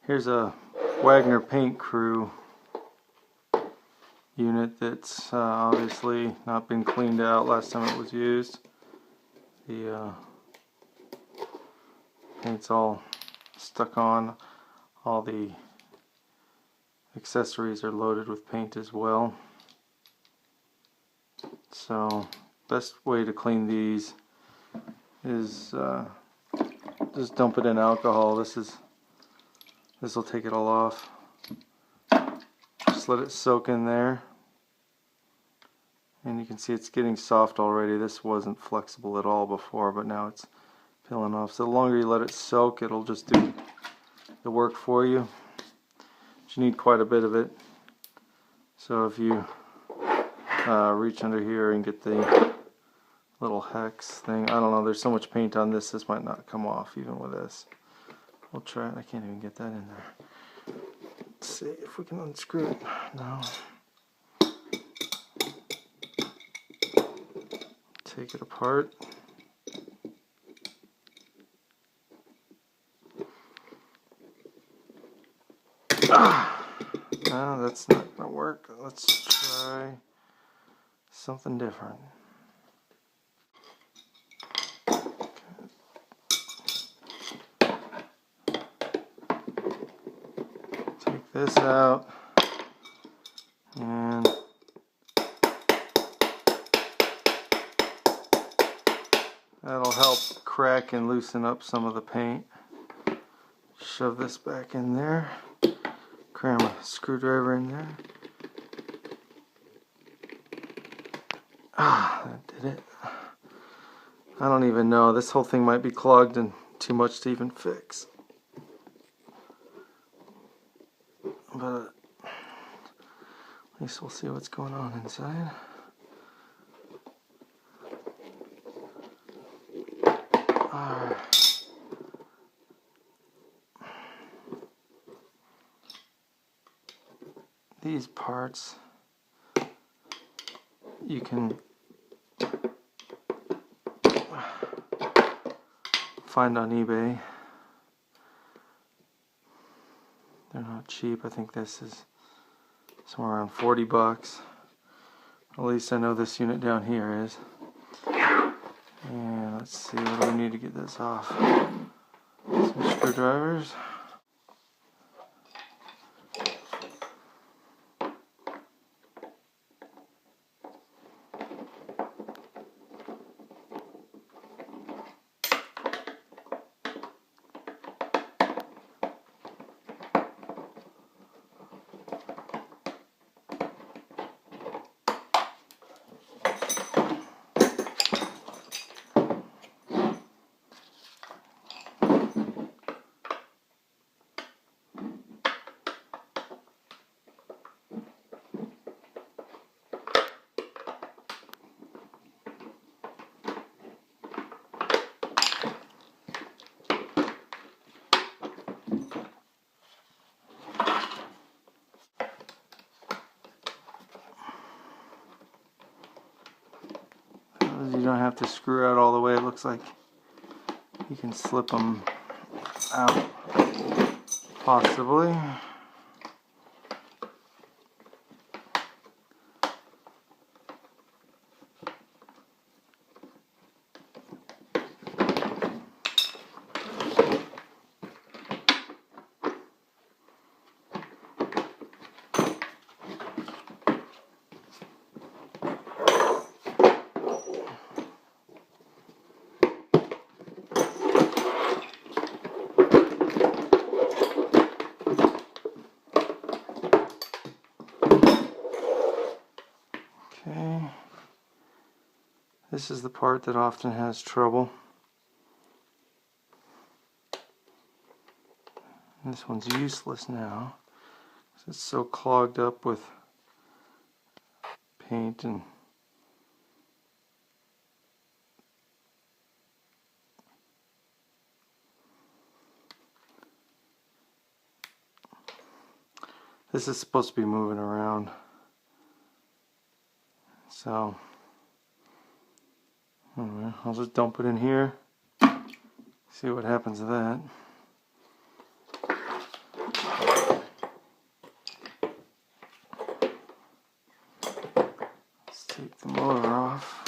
Here's a Wagner paint crew unit that's obviously not been cleaned out last time it was used. The paint's all stuck on. All the accessories are loaded with paint as well. So best way to clean these is just dump it in alcohol. This will take it all off. Just let it soak in there, and you can see it's getting soft already. This wasn't flexible at all before, but now it's peeling off. So the longer you let it soak, it'll just do the work for you. But you need quite a bit of it. So if you reach under here and get the little hex thing, I don't know, there's so much paint on this, this might not come off even with this. We'll try it. I can't even get that in there. Let's see if we can unscrew it. No. Take it apart. No, that's not going to work. Let's try something different. Take this out, and that'll help crack and loosen up some of the paint. Shove this back in there. Cram a screwdriver in there. That did it. I don't even know. This whole thing might be clogged and too much to even fix. But at least we'll see what's going on inside. Alright. These parts you can find on eBay. They're not cheap. I think this is somewhere around 40 bucks. At least I know this unit down here is. And let's see, what do we need to get this off? Some screwdrivers. You don't have to screw out all the way. It looks like you can slip them out, possibly. Okay, this is the part that often has trouble. And this one's useless now because it's so clogged up with paint and this is supposed to be moving around. So anyway, I'll just dump it in here, see what happens to that. Take the motor off.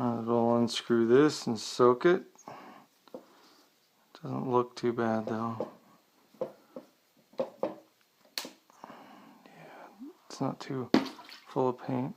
I'll unscrew this and soak it. Doesn't look too bad though. Yeah, it's not too full of paint.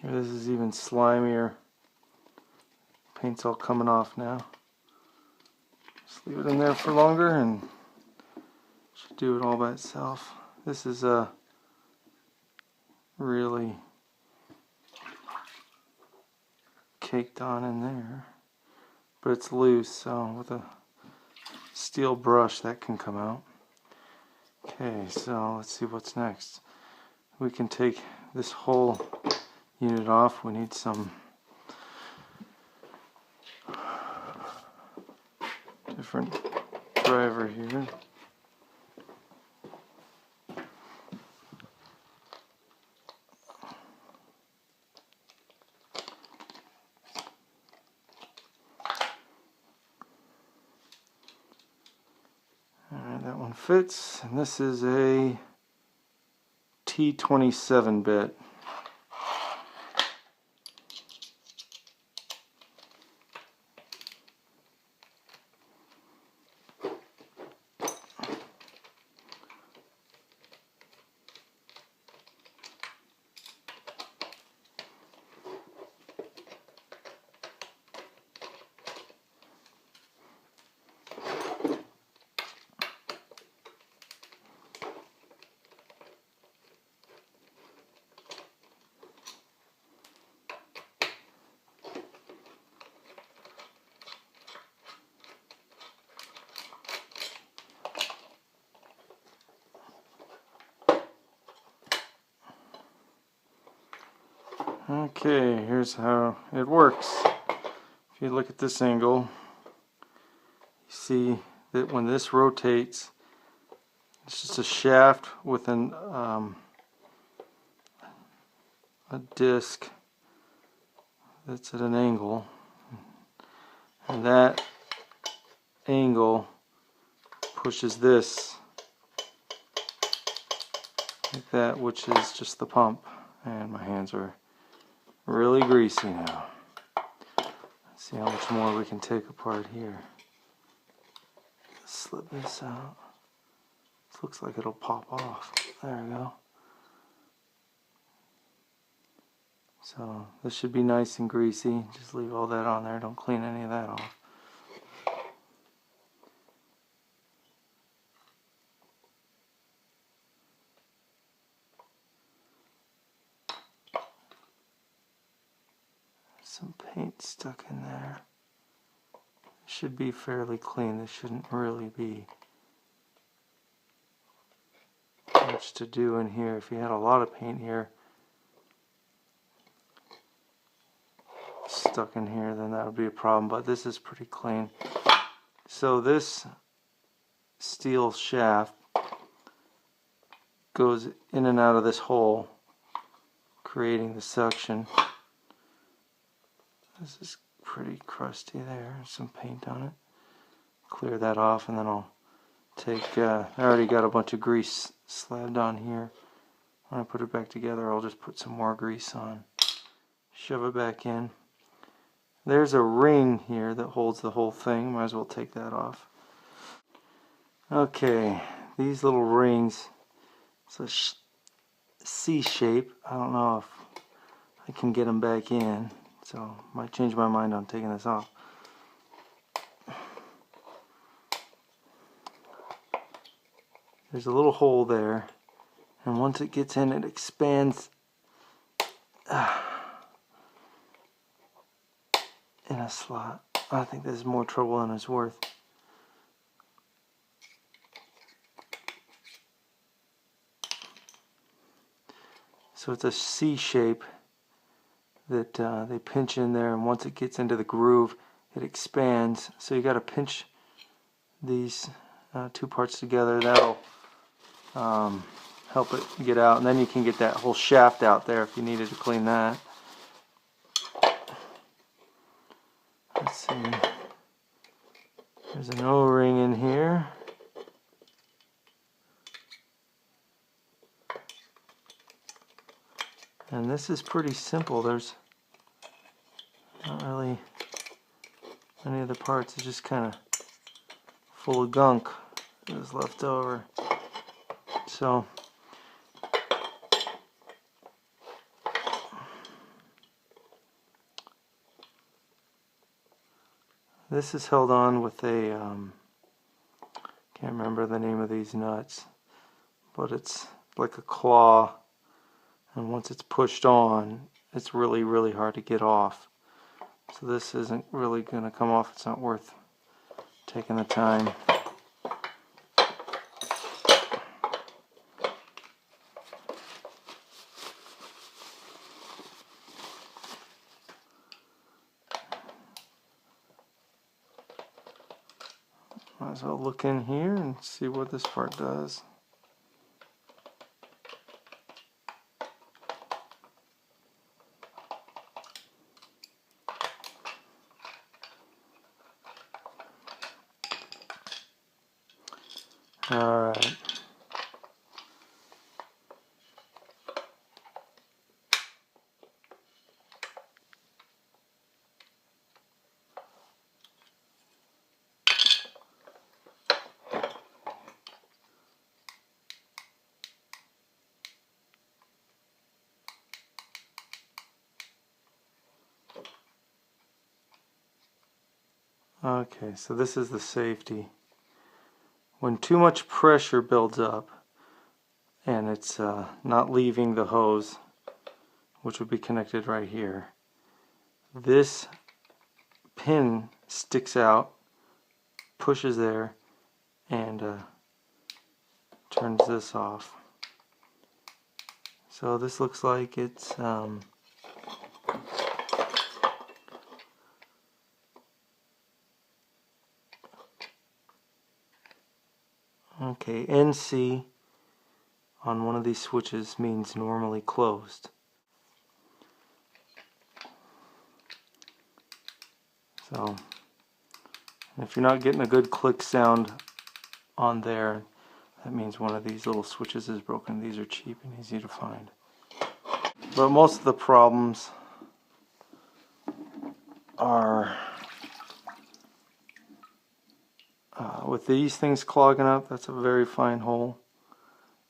This is even slimier. Paint's all coming off now. Just leave it in there for longer and it should do it all by itself. This is really caked on in there, but it's loose, so with a steel brush that can come out. Okay, so let's see what's next. We can take this whole unit off. We need some different driver here. Alright, that one fits, and this is a T27 bit. Okay, here's how it works. If you look at this angle, you see that when this rotates, it's just a shaft with a disc that's at an angle, and that angle pushes this like that, which is just the pump. And my hands are really greasy now. Let's see how much more we can take apart here. Slip this out. This looks like it'll pop off. There we go. So this should be nice and greasy. Just leave all that on there. Don't clean any of that off. Some paint stuck in there. It should be fairly clean. This shouldn't really be much to do in here. If you had a lot of paint here stuck in here, then that would be a problem, but this is pretty clean. So this steel shaft goes in and out of this hole, creating the suction. This is pretty crusty there. Some paint on it. Clear that off, and then I'll take, I already got a bunch of grease slabbed on here. When I put it back together, I'll just put some more grease on. Shove it back in. There's a ring here that holds the whole thing. Might as well take that off. Okay, these little rings, it's a C shape. I don't know if I can get them back in, so I might change my mind on taking this off. There's a little hole there, and once it gets in, it expands in a slot. I think this is more trouble than it's worth. So it's a C shape that they pinch in there, and once it gets into the groove, it expands. So you got to pinch these two parts together. That'll help it get out, and then you can get that whole shaft out there if you needed to clean that. Let's see. There's an O-ring in here. And this is pretty simple. There's not really any other parts. It's just kind of full of gunk that is left over. So this is held on with a can't remember the name of these nuts, but it's like a claw, and once it's pushed on, it's really hard to get off. So this isn't really going to come off. It's not worth taking the time. Might as well look in here and see what this part does. Alright. Okay, so this is the safety. When too much pressure builds up and it's not leaving the hose, which would be connected right here, this pin sticks out, pushes there, and turns this off. So this looks like it's okay, NC on one of these switches means normally closed. So if you're not getting a good click sound on there, that means one of these little switches is broken. These are cheap and easy to find. But most of the problems are with these things clogging up. That's a very fine hole.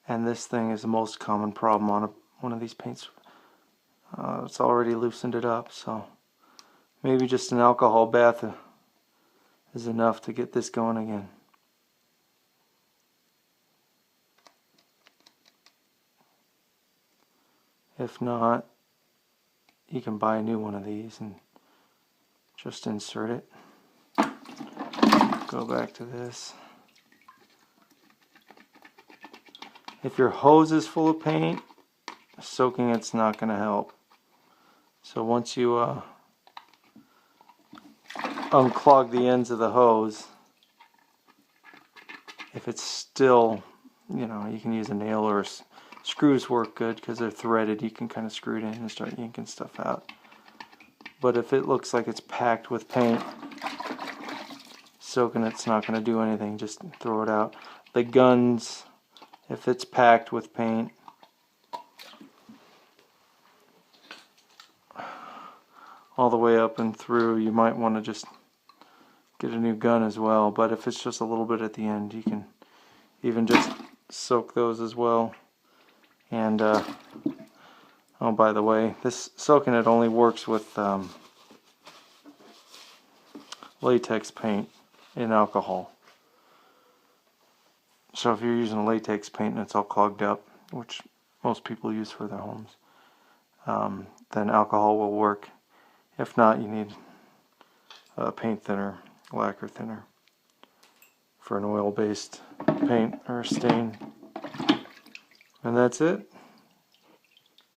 And this thing is the most common problem on one of these paints. It's already loosened it up, so maybe just an alcohol bath is enough to get this going again. If not, you can buy a new one of these and just insert it. Go back to this. If your hose is full of paint, soaking it's not going to help. So once you unclog the ends of the hose, if it's still, you know, you can use a nail, or screws work good because they're threaded. You can kind of screw it in and start yanking stuff out. But if it looks like it's packed with paint, soaking it's not going to do anything. Just throw it out. The guns, if it's packed with paint, all the way up and through, you might want to just get a new gun as well. But if it's just a little bit at the end, you can even just soak those as well. And oh, by the way, this soaking it only works with latex paint and alcohol. So if you're using a latex paint and it's all clogged up, which most people use for their homes, then alcohol will work. If not, you need a paint thinner, lacquer thinner, for an oil-based paint or stain. And that's it.